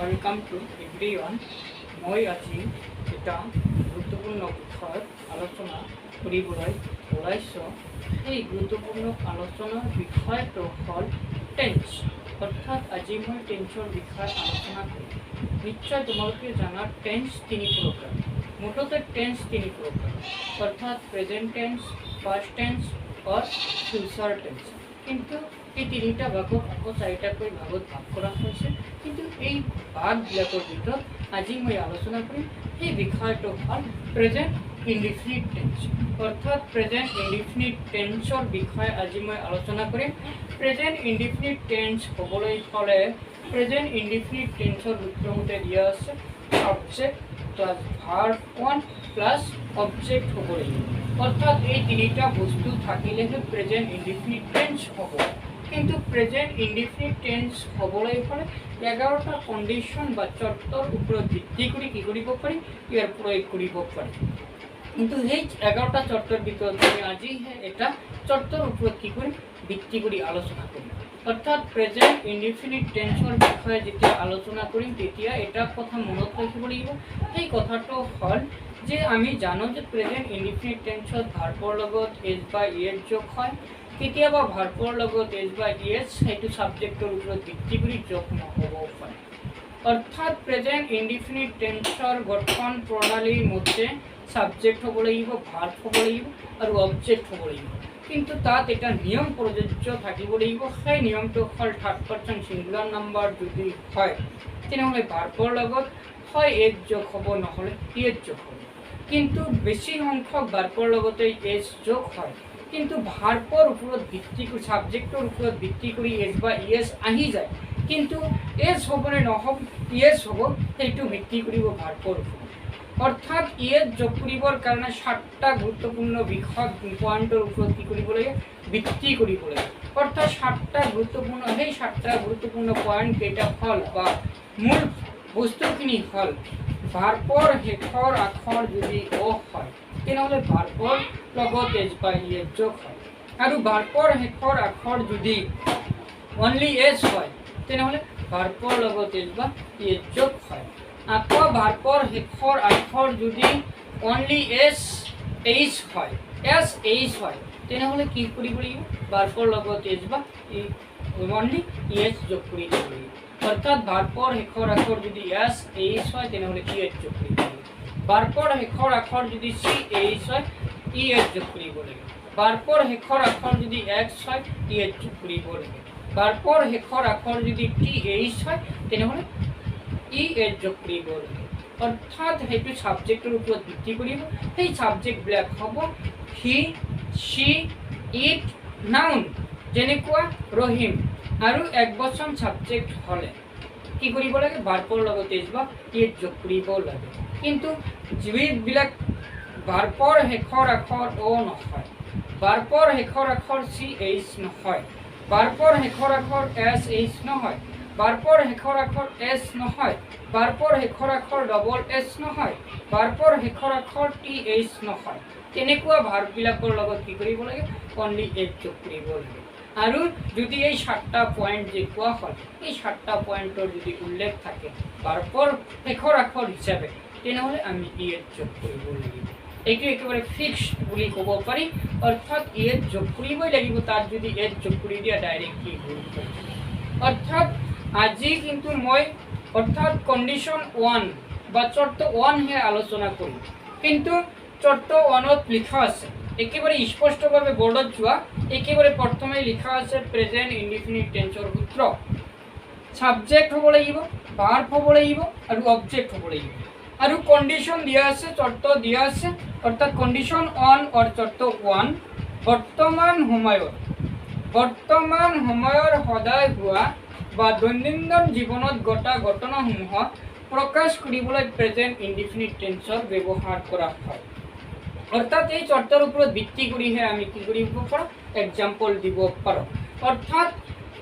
Welcome to এভৰিওয়ান। মই আজি এটা গুৰুত্বপূৰ্ণ বিষয়ত আলোচনা কৰিবলৈ ওলাইছোঁ। এই গুৰুত্বপূৰ্ণ আলোচনাৰ বিষয়টো হ'ল টেন্স, অৰ্থাৎ আজি মই টেন্সৰ বিষয়ে আলোচনা কৰিম। নিশ্চয় তোমালোকে জানা টেন্স তিনি প্ৰকাৰ। মুঠতে টেন্স তিনি প্ৰকাৰ, অৰ্থাৎ প্ৰেজেন্ট টেন্স, পাষ্ট টেন্স और ফিউচাৰ টেন্স। কিন্তু এই তিনিটা ভাগত আকৌ চাৰিটাকৈ ভাগত ভাগ কৰা হৈছে। কিন্তু এই ভাগবিলাকৰ ভিতৰত আজি মই আলোচনা কৰিম সেই বিষয়টো হ'ল প্ৰেজেন্ট ইনডিফিনিট টেন্স, অৰ্থাৎ প্ৰেজেন্ট ইনডিফিনিট টেন্সৰ বিষয়ে আজি মই আলোচনা কৰিম। প্ৰেজেন্ট ইনডিফিনিট টেন্স হ'বলৈ হ'লে প্ৰেজেন্ট ইনডিফিনিট টেন্সৰ সূত্ৰমতে দিয়া আছে subject plus verb one plus object হ'ব লাগিব। অর্থাৎ এই তিনিটা বস্তু থাকিলেহে প্রেজেন্ট ইনডিফিনিট টেন্স হ'ব। কিন্তু প্রেজেন্ট ইনডিফিনিট টেন্স হ'বলৈ হ'লে 11টা কন্ডিশন বা চৰ্তৰ ওপৰত ভিত্তি কৰি কি কৰিব পাৰি, ইয়াৰ প্ৰয়োগ কৰিব পাৰি। কিন্তু সেই 11টা চৰ্তৰ ভিতৰত আমি আজি এটা চৰ্তৰ ওপৰত কি কৰিম, ভিত্তি কৰি আলোচনা কৰিম। অৰ্থাৎ প্ৰেজেন্ট ইনডিফিনিট টেন্সৰ বিষয়ে যেতিয়া আলোচনা কৰিম তেতিয়া এটা কথা মনত ৰাখিব লাগিব। সেই কথাটো হ'ল যে আমি জানো যে প্ৰেজেন্ট ইনডিফিনিট টেন্সত ভাৰ্বৰ লগত এছ বা ইএছ যোগ হয়। কেতিয়াবা ভাৰ্বৰ লগত এছ বা ইএছ সেইটো সাবজেক্টৰ ওপৰত ভিত্তি কৰি যোগ নহ'ব পাৰে। অৰ্থাৎ প্ৰেজেন্ট ইনডিফিনিট টেন্সৰ গঠন প্ৰণালীৰ মতে সাবজেক্ট হ'ব লাগিব, ভাৰ্ব হ'ব লাগিব আৰু অবজেক্ট হ'ব লাগিব। কিন্তু তাত এটা নিয়ম প্ৰযোজ্য থাকিব লাগিব। সেই নিয়মটো হ'ল থাৰ্ড পাৰ্চন সিঙ্গুলাৰ নাম্বাৰ যদি হয় তেনেহ'লে ভাৰ্বৰ লগত হয় এছ যোগ হ'ব, নহ'লে ইএছ যোগ হ'ব। কিন্তু বেছি সংখ্যক ভাৰ্বৰ লগতে এছ যোগ হয়। কিন্তু ভাৰ্বৰ ওপৰত ভিত্তি কৰি সাবজেক্টৰ ওপৰত ভিত্তি কৰি এছ বা ইএছ আহি যায়। কিন্তু এছ হ'বনে নহ'ব, ইএছ হ'ব সেইটো ভিত্তি কৰিব ভাৰ্বৰ ওপৰত। অৰ্থাৎ ইএস যোগ কৰিবৰ কাৰণে 7টা গুৰুত্বপূৰ্ণ বিষয় পয়েন্টৰ ওপৰত কি কৰিব লাগে, ভিত্তি কৰিব লাগে। অৰ্থাৎ 7টা গুৰুত্বপূৰ্ণ সেই 7টা গুৰুত্বপূৰ্ণ পয়েন্ট কেইটা হ'ল বা মূল বস্তুখিনি হ'ল ভাৰ্বৰ শেষৰ আখৰ যদি অ হয় তেনেহ'লে ভাৰ্বৰ লগত এছ বা ইএছ যোগ হয়। আৰু ভাৰ্বৰ শেষৰ আখৰ যদি অনলি এছ হয় তেনেহ'লে ভাৰ্বৰ লগত এছ বা ইএছ যোগ হয়। আকৌ ভাৰ্বৰ শেষৰ আখৰ যদি অনলি এছ এইচ হয়, এছ এইচ হয় তেনেহ'লে কি কৰিব লাগিব, ভাৰ্বৰ লগত এছ বা অনলি ইএছ যোগ কৰি দিব লাগিব। অৰ্থাৎ ভাৰ্বৰ শেষৰ আখৰ যদি এছ এইচ হয় তেনেহ'লে ইএছ যোগ কৰিব লাগিব। ভাৰ্বৰ শেষৰ আখৰ যদি চি এইচ হয় ইএছ যোগ কৰিব লাগিব। ভাৰ্বৰ শেষৰ আখৰ যদি এক্স হয় ইএছ যোগ কৰিব লাগিব। ভাৰ্বৰ শেষৰ আখৰ যদি টি এইচ হয় তেনেহ'লে ইএছ যোগ কৰিব লাগে। অৰ্থাৎ সেইটো সাবজেক্টৰ ওপৰত ভিত্তি কৰিব। সেই সাবজেক্টবিলাক হ'ব হি, সি, ইট, নাউন যেনেকুৱা ৰহিম। আৰু একবচন সাবজেক্ট হ'লে কি কৰিব লাগে, ভাৰ্বৰ লগত এছ বা ইএছ যোগ কৰিব লাগে। কিন্তু যিবিলাক ভাৰ্বৰ শেষৰ আখৰ অ নহয়, ভাৰ্বৰ শেষৰ আখৰ চি এইচ নহয়, ভাৰ্বৰ শেষৰ আখৰ এছ এইচ নহয়, ভাৰ্বৰ শেষৰ আখৰ এছ নহয়, ভাৰ্বৰ শেষৰ আখৰ ডবল এছ নহয়, ভাৰ্বৰ শেষৰ আখৰ টি এইচ নহয়, তেনেকুৱা ভাৰ্ববিলাকৰ লগত কি কৰিব লাগে, অনলি এছ যোগ কৰিব লাগে। আৰু যদি এই 7টা পয়েন্ট যে কোৱা হয় এই 7টা পয়েন্টৰ যদি উল্লেখ থাকে ভাৰ্বৰ শেষৰ আখৰ হিচাপে তেনেহ'লে আমি ইএছ যোগ কৰিব লাগিব। এইটো একেবাৰে ফিক্সড বুলি ক'ব পাৰি। অৰ্থাৎ ইএছ যোগ কৰিবই লাগিব। তাত যদি এছ যোগ কৰি দিয়া ডাইৰেক্টলি ভুল হ'ব। অৰ্থাৎ আজি কিন্তু মই অর্থাৎ কন্ডিশন 1 বা চর্ত 1 হে আলোচনা করি। কিন্তু চর্ত 1ত লিখা আছে একেবারে স্পষ্টভাবে বোর্ডত যোৱা একেবাৰে প্ৰথমে লিখা আছে প্ৰেজেন্ট ইনডিফিনিট টেন্সৰ সূত্ৰ। সাবজেক্ট হ'ব লাগিব, ভাৰ্ব হ'ব লাগিব আৰু অবজেক্ট হ'ব লাগিব। আৰু কন্ডিশন দিয়া আছে, চৰ্ত দিয়া আছে। অৰ্থাৎ কন্ডিশন 1 অৰ চৰ্ত 1 বৰ্তমান সময়ৰ সদায় হোৱা বা দৈনন্দিন জীৱনত ঘটা ঘটনাসমূহ প্ৰকাশ কৰিবলৈ প্ৰেজেন্ট ইনডিফিনিট টেন্সৰ ব্যৱহাৰ কৰা হয়। অৰ্থাৎ এই চৰ্তৰ ওপৰত ভিত্তি কৰিহে আমি কি কৰিব পাৰোঁ, এক্সাম্পল দিব পাৰোঁ। অৰ্থাৎ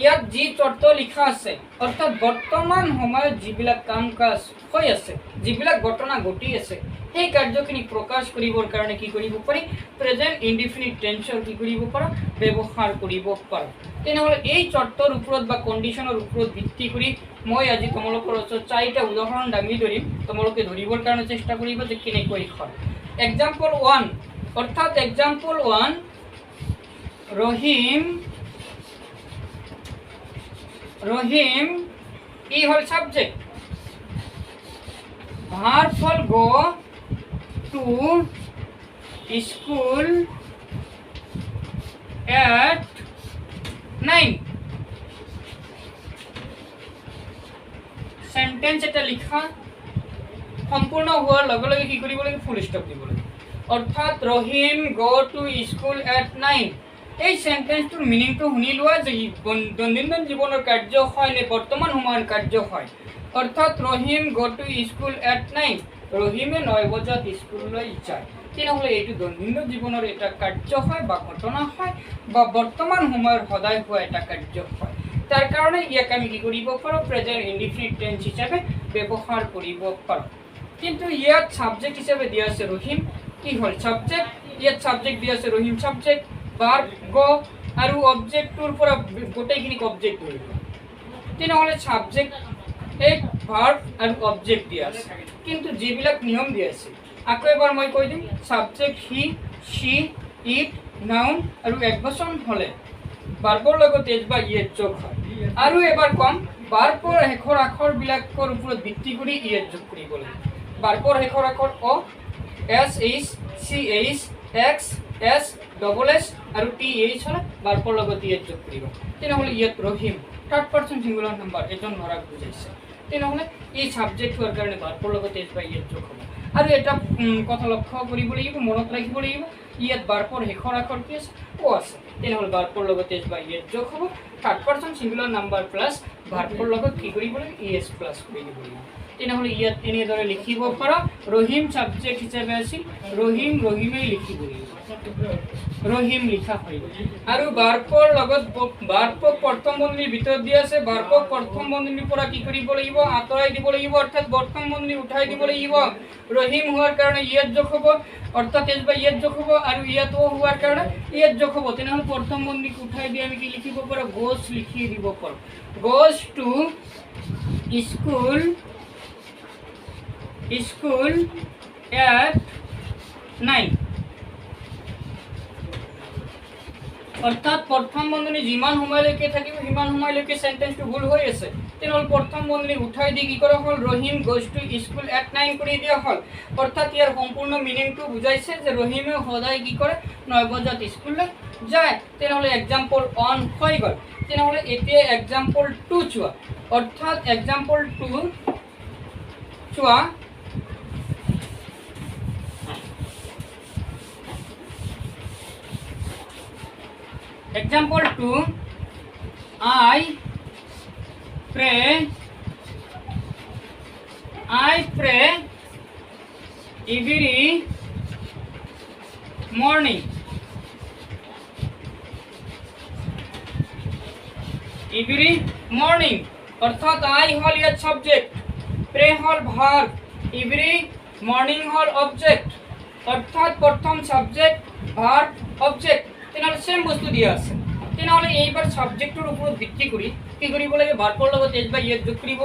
ইয়াত যি চৰ্ত লিখা আছে অৰ্থাৎ বৰ্তমান সময়ত যিবিলাক কাম কাজ হৈ আছে, যিবিলাক ঘটনা ঘটি আছে সেই কাৰ্যখিনি প্ৰকাশ কৰিবৰ কাৰণে কি কৰিব পাৰি প্ৰেজেন্ট ইনডিফিনিট টেন্সৰ কি কৰিব পাৰা ব্যৱহাৰ কৰিব পাৰা তেনেহ'লে এই চৰ্তৰ ওপৰত বা কণ্ডিশ্যনৰ ওপৰত ভিত্তি কৰি মই আজি তোমালোকৰ ওচৰত 4টা উদাহৰণ দাঙি ধৰিম তোমালোকে ধৰিবৰ কাৰণে চেষ্টা কৰিব যে কেনেকৈ হয় এক্সাম্পল 1 অৰ্থাৎ example 1 Rahim E hall subject verb hall go to school at 9 sentence এটা লিখা সম্পূর্ণ হওয়ার লগে লগে কি কৰিব লাগে ফুল স্টপ দিব লাগে অৰ্থাৎ Rahim go to school at 9 এই সেন্টেন্সটোৰ মিনিংটো শুনি লোৱা যে দৈনন্দিন জীৱনৰ কাৰ্য হয় নে বৰ্তমান সময়ৰ কাৰ্য হয় অৰ্থাৎ Rahim go to school at 9 ৰহিমে 9 বজাত স্কুললৈ যায় তেনেহ'লে এইটো দৈনন্দিন জীৱনৰ এটা কাৰ্য হয় বা ঘটনা হয় বা বৰ্তমান সময়ৰ সদায় হোৱা এটা কাৰ্য হয় তাৰ কাৰণে ইয়াক আমি কি কৰিব পাৰোঁ প্ৰেজেন্ট ইনডিফিনিট টেন্স হিচাপে ব্যৱহাৰ কৰিব পাৰোঁ কিন্তু ইয়াত সাবজেক্ট হিচাপে দিয়া আছে ৰহিম কি হ'ল সাবজেক্ট ইয়াত সাবজেক্ট দিয়া আছে ৰহিম সাবজেক্ট ভাৰ্ব গো আৰু অবজেক্টৰ পৰা গোটেইখিনি অবজেক্ট ধৰিব তেনেহ'লে সাবজেক্ট এক ভাৰ্ব আৰু অবজেক্ট দিয়া আছে কিন্তু যিবিলাক নিয়ম দিয়া আছে আকৌ এবাৰ মই কৈ দিম subject he she it noun আৰু একবচন হ'লে ভাৰ্বৰ লগত এজ বা ইয়েত যোগ হয় আৰু এবাৰ কম ভাৰ্বৰ শেষৰ আখৰবিলাকৰ ওপৰত ভিত্তি কৰি ইয়েত যোগ কৰিব লাগে ভাৰ্বৰ শেষৰ আখৰ O S H C H X S double S আৰু টি এইচ হ'লে ভাৰ্বৰ লগত ইয়েত যোগ কৰিব তেনেহ'লে ইয়াত Rahim third person singular number এজন ল'ৰাক বুজাইছে তেনেহ'লে এই সাবজেক্ট হোৱাৰ কাৰণে ভাৰ্বৰ লগত এজ বা ইয়েত যোগ হ'ব আৰু এটা কথা লক্ষ্য কৰিব লাগিব মনত ৰাখিব লাগিব ইয়াত ভাৰ্বৰ শেষৰ আখৰ কি আছে ও আছে তেনেহ'লে ভাৰ্বৰ লগত এজ বা ইয়েত যোগ হ'ব third person singular number plus ভাৰ্বৰ লগত কি কৰিব লাগিব ইএছ প্লাছ কৰি দিব লাগিব তেনেহ'লে ইয়াত এনেদৰে লিখিব পাৰা ৰহিম সাবজেক্ট হিচাপে আছিল ৰহিমেই লিখিব লাগিব ৰহিম লিখা হয় আৰু ভাৰ্বৰ লগত ভাৰ্বক প্ৰথম বন্ধনীৰ ভিতৰত দিয়া আছে ভাৰ্বক প্ৰথম বন্ধনীৰ পৰা কি কৰিব লাগিব আঁতৰাই দিব লাগিব অৰ্থাৎ প্ৰথম বন্ধনী উঠাই দিব লাগিব ৰহিম হোৱাৰ কাৰণে ইয়াত যোগ হ'ব অৰ্থাৎ এজ বা ইয়াত যোগ হ'ব আৰু ইয়াত ও হোৱাৰ কাৰণে ইয়াত যোগ হ'ব তেনেহ'লে প্ৰথম বন্ধনীক উঠাই দি আমি কি লিখিব পাৰোঁ গোজ লিখি দিব পাৰোঁ গোজ টু স্কুল at 9 অর্থাৎ প্রথম বন্ধনী যিমান সময়লৈকে থাকিব সিমান সময়লৈকে সেন্টেন্সটো ভুল হৈ আছে তেনেহ'লে প্ৰথম বন্ধনী উঠাই দি কি কৰা হ'ল Rahim goes to school at 9 কৰি দিয়া হ'ল অৰ্থাৎ ইয়াৰ সম্পূৰ্ণ মিনিংটো বুজাইছে যে ৰহিমে সদায় কি কৰে 9 বজাত স্কুললৈ যায় তেনেহ'লে এক্সাম্পল 1 হৈ গ'ল তেনেহ'লে এতিয়া এক্সাম্পল 2 চোৱা অৰ্থাৎ এক্সাম্পল 2 চোৱা Example 2 I pray every morning অর্থাৎ I হল ইয়াত সাবজেক্ট প্রে হল ভার্ব এভরি মর্নিং হল অবজেক্ট অর্থাৎ প্রথম সাবজেক্ট ভার্ব অবজেক্ট তেনেহ'লে সেম বস্তু দিয়া আছে তেনেহ'লে এইবাৰ সাবজেক্টৰ ওপৰত ভিত্তি কৰি কি কৰিব লাগে ভাৰ্বৰ লগত এজ বা ইয়েত যোগ কৰিব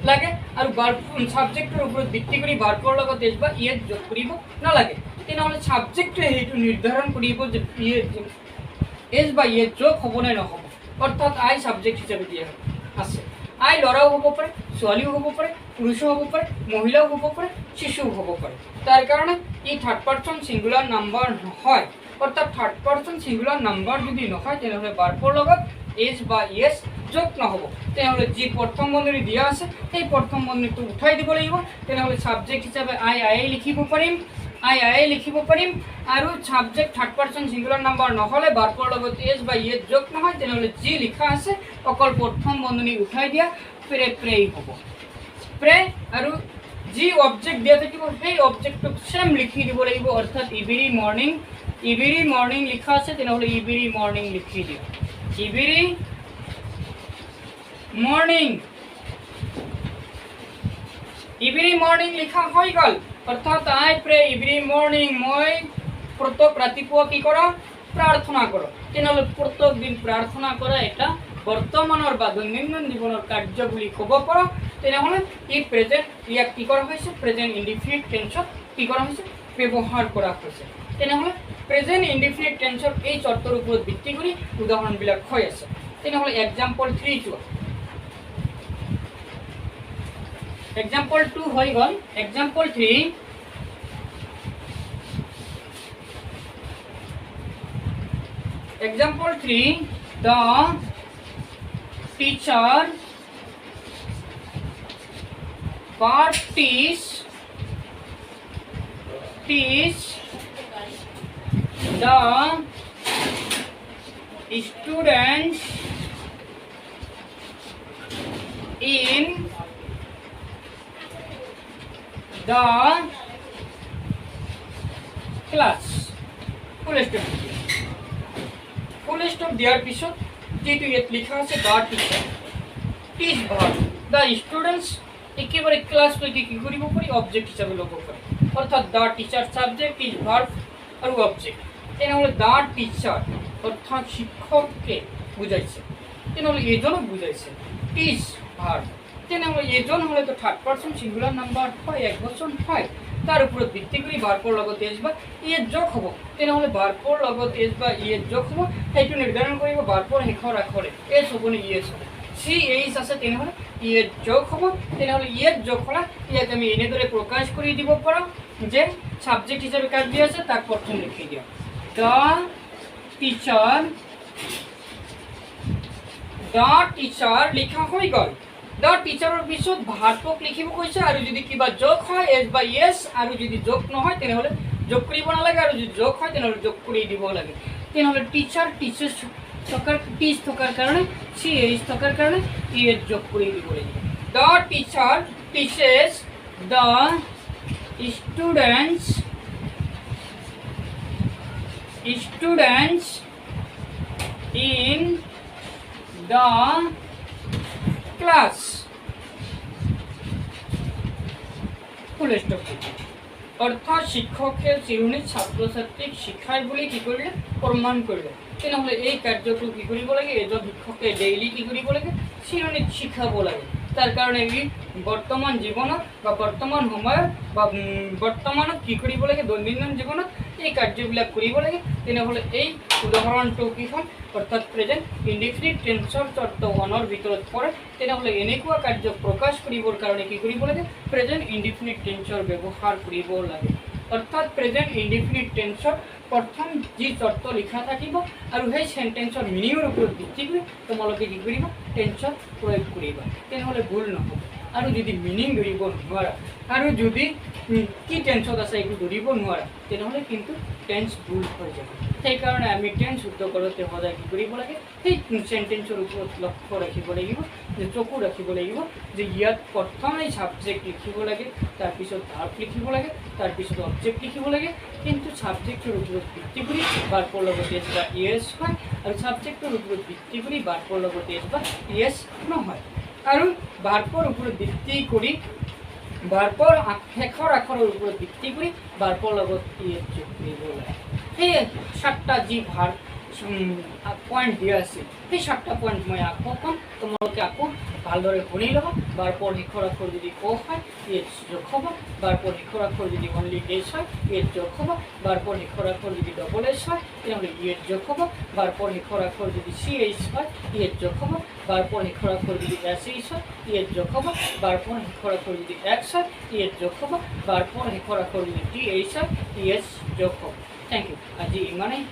লাগে আৰু সাবজেক্টৰ ওপৰত ভিত্তি কৰি ভাৰ্বৰ লগত এজ বা ইয়েত যোগ কৰিব নালাগে তেনেহ'লে সাবজেক্টে সেইটো নিৰ্ধাৰণ কৰিব যে এজ বা ইয়েত যোগ হ'ব নে নহ'ব অৰ্থাৎ আই সাবজেক্ট হিচাপে দিয়া আছে আই ল'ৰাও হ'ব পাৰে ছোৱালীও হ'ব পাৰে পুৰুষো হ'ব পাৰে মহিলাও হ'ব পাৰে শিশুও হ'ব পাৰে তাৰ কাৰণে ই থাৰ্ড পাৰ্চন সিঙ্গুলাৰ নাম্বাৰ নহয় অৰ্থাৎ থাৰ্ড পাৰ্সন সিঙ্গুলাৰ নাম্বাৰ যদি নহয় তেনেহ'লে ভাৰ্বৰ লগত এজ বা ইয়েস যোগ নহ'ব তেনেহ'লে যি প্ৰথম বন্ধনী দিয়া আছে সেই প্ৰথম বন্ধনীটো উঠাই দিব লাগিব তেনেহ'লে সাবজেক্ট হিচাপে আই লিখিব পাৰিম আৰু subject third person singular number নহ'লে ভাৰ্বৰ লগত এজ বা ইয়েস যোগ নহয় তেনেহ'লে যি লিখা আছে অকল প্ৰথম বন্ধনী উঠাই দিয়া প্ৰেই হ'ব প্ৰে আৰু যি অবজেক্ট দিয়া থাকিব সেই অবজেক্টটোক সেম লিখি দিব লাগিব অৰ্থাৎ ইভিৰি মৰ্নিং লিখা আছে তেনেহ'লে ইভিৰি মৰ্নিং লিখি দিওঁ ইভিৰি মৰ্নিং লিখা হৈ গ'ল অৰ্থাৎ আই প্ৰে এভৰি মৰ্নিং মই প্ৰত্যেক ৰাতিপুৱা কি কৰা প্ৰাৰ্থনা কৰোঁ তেনেহ'লে প্ৰত্যেক দিন প্ৰাৰ্থনা কৰা এটা বৰ্তমানৰ বা দৈনন্দিন জীৱনৰ কাৰ্য বুলি ক'ব পাৰোঁ তেনেহ'লে ই প্ৰেজেণ্ট ইয়াক কি কৰা হৈছে প্ৰেজেণ্ট ইনডিফিনিট টেন্সত কি কৰা হৈছে ব্যৱহাৰ কৰা হৈছে তেনেহ'লে প্ৰেজেণ্ট ইনডিফিনিট টেন্সৰ এই চৰ্তৰ ওপৰত ভিত্তি কৰি উদাহৰণবিলাক হৈ আছে তেনেহ'লে এক্সাম্পল 3 চোৱা एग्जाम्पल 2 হৈ গল example 3 example 3 the teacher teach the students in the class full stop দিয়াৰ পিছত যেটো ইয়াত লিখা আছে the teacher teach verb the students একেবাৰে ক্লাস লৈকে কি কৰিব পাৰি অবজেক্ট হিচাপে ল'ব পাৰি অৰ্থাৎ the teacher subject is verb আৰু অবজেক্ট তেনেহ'লে the teacher অৰ্থাৎ শিক্ষককে বুজাইছে তেনেহ'লে এজনক বুজাইছে teach verb তেনেহ'লে এজন হলে তো থার্ড পারসন সিঙ্গুলার নাম্বার হয় একবচন হয় তার উপর ভিত্তি কৰি ভাৰ্বৰ লগত এজ বা ইয়ে যোগ হ'ব তেনেহ'লে ভাৰ্বৰ লগত এজ বা ইয়ে যোগ হ'ব সেইটো নিৰ্ধাৰণ কৰিব ভাৰ্বৰ শেষৰ আখৰে এজ হ'ব নে ইয়েজ হ'ব সি এইচ আছে তেনেহ'লে ইয়ে যোগ হ'ব তেনেহ'লে ইয়ে যোগ হ'লে ইয়াক আমি এনেদৰে প্ৰকাশ কৰি দিব পাৰোঁ যে সাবজেক্ট হিচাপে কাক দিয়া আছে তাক প্ৰথম লিখি দিওঁ দ্য টিচাৰ লিখা হৈ গ'ল দ্য টিচাৰৰ পিছত ভাৰ্বক লিখিব কৈছে আৰু যদি কিবা যোগ হয় এজ বা ইয়েছ আৰু যদি যোগ নহয় তেনেহ'লে যোগ কৰিব নালাগে আৰু যদি যোগ হয় তেনেহ'লে যোগ কৰি দিব লাগে তেনেহ'লে টিচাৰ টিচাৰ্ছ টিচ থকাৰ কাৰণে চি এইচ থকাৰ কাৰণে ইয়েছ যোগ কৰি দিব লাগিব the teacher teaches the students in the class full stop অর্থাৎ শিক্ষকের চিরুনি ছাত্র ছাত্রীক শিক্ষায় বলে কি করলে প্রমাণ করলে তেনেহ'লে এই কাৰ্যটো কি কৰিব লাগে এজন শিক্ষকে ডেইলি কি কৰিব লাগে চিৰনিত শিকাব লাগে তাৰ কাৰণে ই বৰ্তমান জীৱনত বা বৰ্তমান সময়ত বা বৰ্তমানত কি কৰিব লাগে দৈনন্দিন জীৱনত এই কাৰ্যবিলাক কৰিব লাগে তেনেহ'লে এই উদাহৰণটো কি হয় অৰ্থাৎ প্ৰেজেণ্ট ইনডিফিনিট টেন্সৰ চৰ্ত 1ৰ ভিতৰত পৰে তেনেহ'লে এনেকুৱা কাৰ্য প্ৰকাশ কৰিবৰ কাৰণে কি কৰিব লাগে প্ৰেজেণ্ট ইনডিফিনিট টেন্সৰ ব্যৱহাৰ কৰিব লাগে অৰ্থাৎ প্ৰেজেণ্ট ইনডিফিনিট টেন্সৰ প্ৰথম যি চৰ্ত লিখা থাকিব আৰু সেই সেন্টেন্সৰ মিনিঙৰ ওপৰত ভিত্তি কৰি তোমালোকে কি কৰিবা টেন্সৰ প্ৰয়োগ কৰিবা তেনেহ'লে ভুল নহ'ব আৰু যদি মিনিং ধৰিব নোৱাৰা আৰু যদি কি টেন্সত আছে এইটো ধৰিব নোৱাৰা তেনেহ'লে কিন্তু টেন্স ভুল হৈ যাব সেইকাৰণে আমি টেন্স শুদ্ধ কৰোঁতে সদায় কি কৰিব লাগে সেই সেন্টেন্সৰ ওপৰত লক্ষ্য ৰাখিব লাগিব যে চকু ৰাখিব লাগিব যে ইয়াত প্ৰথমে সাবজেক্ট লিখিব লাগে তাৰপিছত ভাৰ্ব লিখিব লাগে তাৰপিছত অবজেক্ট লিখিব লাগে কিন্তু সাবজেক্টৰ ওপৰত ভিত্তি কৰি ভাৰ্বৰ লগত এজ বা ইয়েছ হয় আৰু সাবজেক্টৰ ওপৰত ভিত্তি কৰি ভাৰ্বৰ লগত এজ বা ইয়েছ নহয় আৰু ভাৰ্বৰ ওপৰত ভিত্তি কৰি ভাৰ্বৰ শেষৰ আখৰৰ ওপৰত ভিত্তি কৰি ভাৰ্বৰ লগত ইয়েছ যোগ কৰিব লাগে সেই 7টা যি ভাৰ্ব পয়েন্ট দিয়া আছে সেই 7টা পয়েন্ট মই আকৌ ক'ম তোমালোকে আকৌ ভালদৰে শুনি ল'বা ভাৰ্বৰ শেষৰ আখৰ যদি ক হয় ইয়েছ যোগ হ'ব ভাৰ্বৰ শেষৰ আখৰ যদি অনলি এছ হয় ইয়েছ যোগ হ'ব ভাৰ্বৰ শেষৰ আখৰ যদি ডবল এছ হয় তেনেহ'লে ইয়েছ যোগ হ'ব ভাৰ্বৰ শেষৰ আখৰ যদি চি এইচ হয় ইয়েছ যোগ হ'ব ভাৰ্বৰ শেষৰ আখৰ যদি এছ এইচ হয় ইয়েছ যোগ হ'ব ভাৰ্বৰ শেষৰ আখৰ যদি এক্স হয় ইয়েছ যোগ হ'ব ভাৰ্বৰ শেষৰ আখৰ যদি টি এইচ হয় ইয়েছ যোগ হ'ব থেংক ইউ আজি ইমানেই